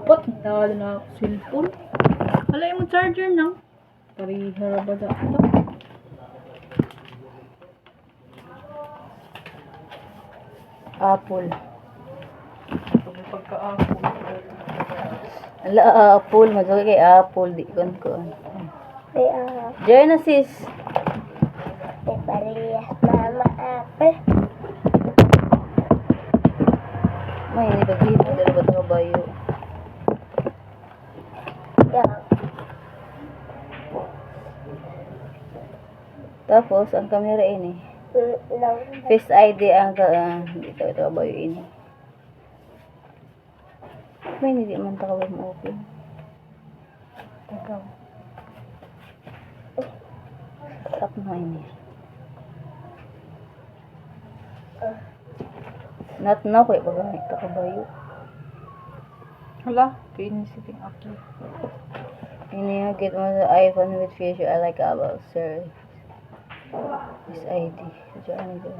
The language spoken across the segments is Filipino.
Pot, tawag na ako cellphone. Wala yung charger na. Parihara ba ito? Apple. Pagka-apple. Ala, apple. Masukay kay apple. Di ko. Genesis. Parehas mama apple. May hindi ba dito? Dala ba ito bayo? Tapos, ang camera ini. Face ID ang dito ito bayo ini. May hindi man takawin mo open. Takaw. Tap na ini. Not now, kaya pagamit ka kabayo. Hala, pinisiting ako. Ini get mo the iPhone with feature I like about sir. This ID. Diyan ito.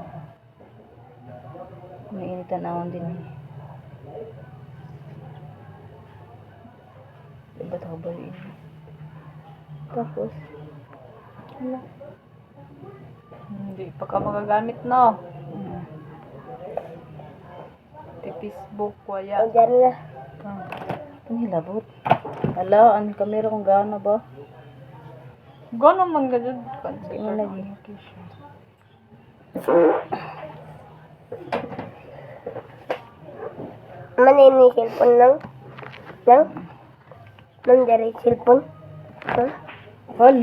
May initanawon din eh. Diba ito kabayo ini? Tapos, Hala. Hindi pa ka magagamit, no? Facebook, waya. Diyan na. ang hilabot. Hala, ang kamera kung gaano ba? Gano'n man ganyan. Ano lagi? Manini cellphone nang dari cellphone. Hala.